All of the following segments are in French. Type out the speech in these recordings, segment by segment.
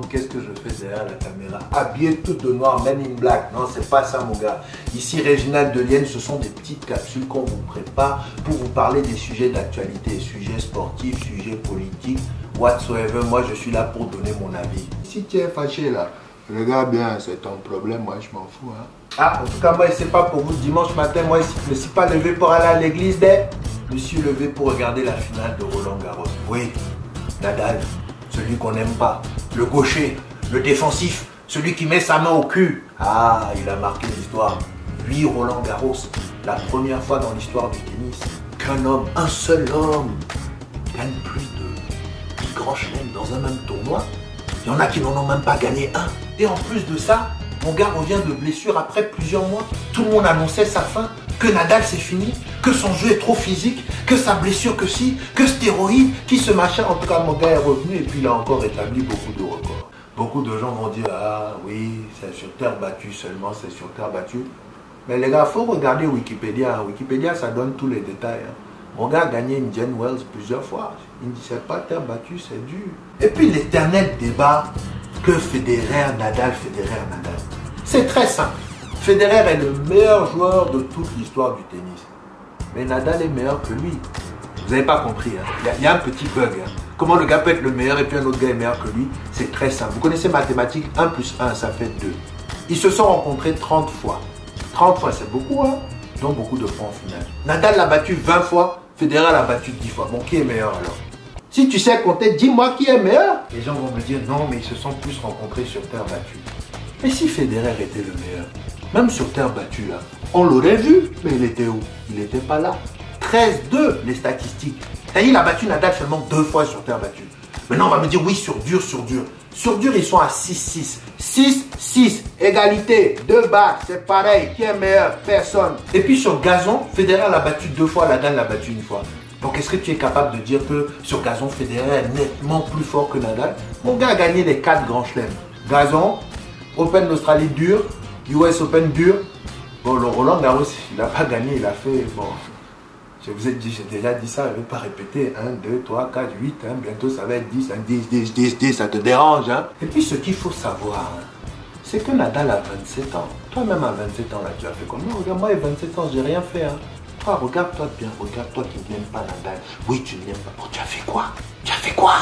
demande qu'est-ce que je fais derrière la caméra. Habillé tout de noir, Men in Black. Non, c'est pas ça mon gars. Ici, Réginald Delienne, ce sont des petites capsules qu'on vous prépare pour vous parler des sujets d'actualité, sujets sportifs, sujets politiques, whatsoever. Moi, je suis là pour donner mon avis. Si tu es fâché là, regarde bien, c'est ton problème, moi je m'en fous. Hein. Ah, en tout cas, moi, c'est pas pour vous dimanche matin, moi, je ne suis pas levé pour aller à l'église, je me suis levé pour regarder la finale de Roland Garros. Oui, Nadal, celui qu'on n'aime pas, le gaucher, le défensif, celui qui met sa main au cul. Ah, il a marqué l'histoire. Lui, Roland Garros, la première fois dans l'histoire du tennis qu'un homme, un seul homme, gagne plus de 10 grands chelems dans un même tournoi. Il y en a qui n'en ont même pas gagné un. Et en plus de ça, mon gars revient de blessure après plusieurs mois. Tout le monde annonçait sa fin, que Nadal c'est fini, que son jeu est trop physique, que sa blessure que si, que stéroïdes, qui se machin. En tout cas, mon gars est revenu et puis il a encore établi beaucoup de records. Beaucoup de gens vont dire, ah oui, c'est sur terre battue seulement, c'est sur terre battue. Mais les gars, il faut regarder Wikipédia. Wikipédia, ça donne tous les détails. Mon gars a gagné Indian Wells plusieurs fois. Il ne dit, c'est pas terre battue, c'est dur. Et puis l'éternel débat que Federer, Nadal. C'est très simple. Federer est le meilleur joueur de toute l'histoire du tennis. Mais Nadal est meilleur que lui. Vous n'avez pas compris. Hein? Il y a un petit bug. Hein? Comment le gars peut être le meilleur et puis un autre gars est meilleur que lui? C'est très simple. Vous connaissez mathématiques, 1 plus 1, ça fait 2. Ils se sont rencontrés 30 fois. 30 fois, c'est beaucoup, hein? Donc beaucoup de fois en finale. Nadal l'a battu 20 fois, Federer l'a battu 10 fois. Bon, qui est meilleur alors? Si tu sais compter, dis-moi qui est meilleur. Les gens vont me dire, non, mais ils se sont plus rencontrés sur terre battue. Mais si Federer était le meilleur, même sur terre battue, là, on l'aurait vu, mais il était où? Il n'était pas là. 13-2, les statistiques. C'est-à-dire, il a battu Nadal seulement 2 fois sur terre battue. Maintenant, on va me dire, oui, sur dur, sur dur. Sur dur, ils sont à 6-6. 6-6, égalité, 2 barres, c'est pareil. Qui est meilleur? Personne. Et puis sur gazon, Federer l'a battu 2 fois, Nadal l'a battu 1 fois. Donc, est-ce que tu es capable de dire que sur gazon, Federer est nettement plus fort que Nadal? Mon gars a gagné les 4 grands chelems. Gazon, Open d'Australie dur, US Open dur. Bon, le Roland Garros, il n'a pas gagné, il a fait, bon, je vous ai dit, j'ai déjà dit ça, je ne vais pas répéter, 1, 2, 3, 4, 8, hein, bientôt ça va être 10, hein, 10, ça te dérange, hein. Et puis ce qu'il faut savoir, hein, c'est que Nadal a 27 ans. Toi-même à 27 ans, là, tu as fait comme moi. Regarde, moi, à 27 ans, j'ai rien fait, hein. Toi, regarde-toi bien, regarde-toi qui n'aime pas Nadal. Oui, tu ne l'aimes pas. Bon, tu as fait quoi? Tu as fait quoi?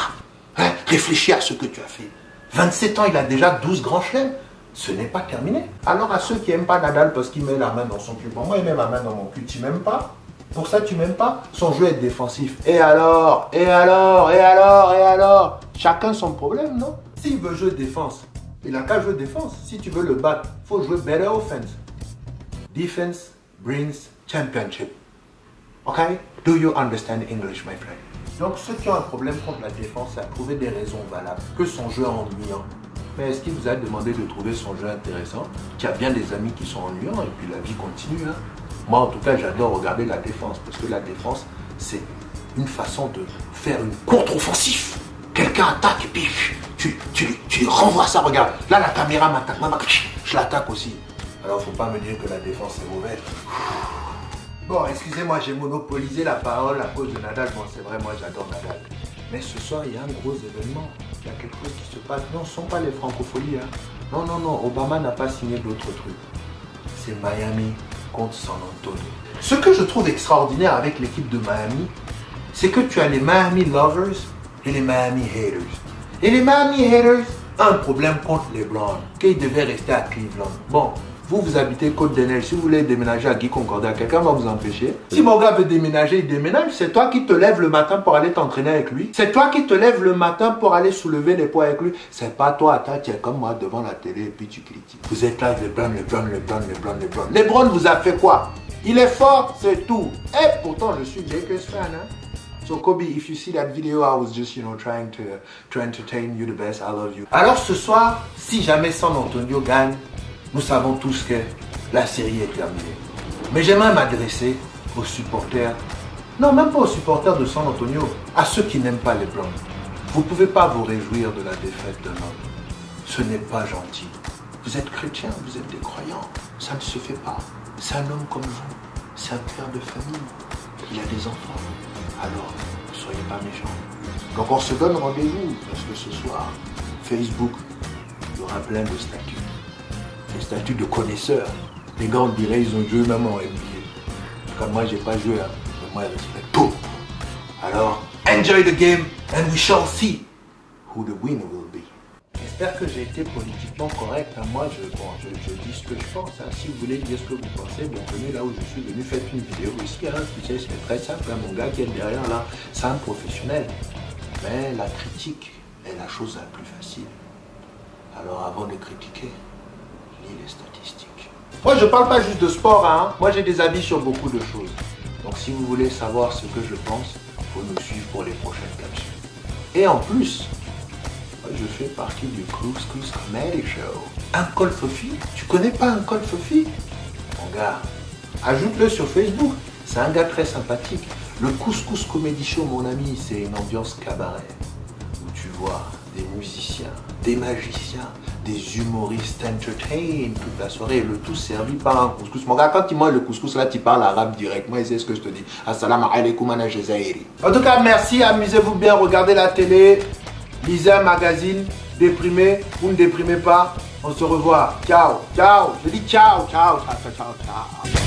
Hein? Réfléchis à ce que tu as fait. 27 ans, il a déjà 12 grands chelems. Ce n'est pas terminé. Alors à ceux qui n'aiment pas Nadal parce qu'il met la main dans son cul, bon, moi il met ma main dans mon cul, tu m'aimes pas? Pour ça tu m'aimes pas? Son jeu est défensif. Et alors? Chacun son problème, non? S'il veut jouer défense, il n'a qu'à jouer défense. Si tu veux le battre, il faut jouer better offense. Defense brings championship. Ok? Do you understand English, my friend? Donc ceux qui ont un problème contre la défense, c'est à trouver des raisons valables. Que son jeu est ennuyant. Mais est-ce qu'il vous a demandé de trouver son jeu intéressant? Tu as bien des amis qui sont ennuyants et puis la vie continue. Hein? Moi, en tout cas, j'adore regarder la défense parce que la défense, c'est une façon de faire une contre-offensive. Quelqu'un attaque et puis tu renvoies ça. Regarde, là, la caméra m'attaque. Je l'attaque aussi. Alors, faut pas me dire que la défense est mauvaise. Bon, excusez-moi, j'ai monopolisé la parole à cause de Nadal. Bon, c'est vrai, moi, j'adore Nadal. Mais ce soir, il y a un gros événement. Il y a quelque chose qui se passe. Non, ce ne sont pas les francopholies. Hein. Non. Obama n'a pas signé d'autres trucs. C'est Miami contre San Antonio. Ce que je trouve extraordinaire avec l'équipe de Miami, c'est que tu as les Miami Lovers et les Miami Haters. Et les Miami Haters ont un problème contre les Browns, qu'ils devaient rester à Cleveland. Bon. Vous habitez Côte-des-Neiges, si vous voulez déménager à Guy Concordat, quelqu'un va vous empêcher. Si mon gars veut déménager, il déménage. C'est toi qui te lèves le matin pour aller t'entraîner avec lui. C'est toi qui te lèves le matin pour aller soulever les poids avec lui. C'est pas toi, tu es comme moi devant la télé et puis tu critiques. Vous êtes là, LeBron. LeBron vous a fait quoi? Il est fort, c'est tout. Et pourtant, je suis Lakers fan. Hein? So Kobe, if you see that video, I was just, trying to entertain you the best. I love you. Alors ce soir, si jamais San Antonio gagne, nous savons tous que la série est terminée. Mais j'aimerais m'adresser aux supporters, non, même pas aux supporters de San Antonio, à ceux qui n'aiment pas les Blancs. Vous ne pouvez pas vous réjouir de la défaite d'un homme. Ce n'est pas gentil. Vous êtes chrétiens, vous êtes des croyants. Ça ne se fait pas. C'est un homme comme vous. C'est un père de famille. Il a des enfants. Alors, ne soyez pas méchants. Donc on se donne rendez-vous parce que ce soir, Facebook, il y aura plein de statuts. Des statuts de connaisseurs. Les gars, on dirait ils ont joué même en NBA. Comme moi, j'ai pas joué, hein. Mais moi, je respecte tout. Alors, enjoy the game and we shall see who the winner will be. J'espère que j'ai été politiquement correct. Hein. Moi, je dis ce que je pense. Hein. Si vous voulez dire ce que vous pensez, bienvenue là où je suis venu. Faites une vidéo ici. Hein. Tu sais, c'est très simple. Hein. Mon gars qui est derrière là, c'est un professionnel. Mais la critique est la chose la plus facile. Alors, avant de critiquer, lis les statistiques. Moi, je parle pas juste de sport. Hein. Moi, j'ai des avis sur beaucoup de choses. Donc, si vous voulez savoir ce que je pense, il faut nous suivre pour les prochaines capsules. Et en plus, je fais partie du Couscous Comedy Show. Uncle Fofi? Tu connais pas Uncle Fofi? Mon gars, ajoute-le sur Facebook. C'est un gars très sympathique. Le Couscous Comedy Show, mon ami, c'est une ambiance cabaret. Où tu vois des musiciens, des magiciens, des humoristes entertain toute la soirée. Le tout servi par un couscous. Mon gars, quand tu manges le couscous, là, tu parles arabe directement. Et c'est ce que je te dis. Assalamu alaikum ana jazairi. En tout cas, merci. Amusez-vous bien. Regardez la télé. Lisez un magazine, déprimé ou ne déprimez pas. On se revoit. Ciao, ciao. Je dis ciao, ciao, ciao, ciao, ciao.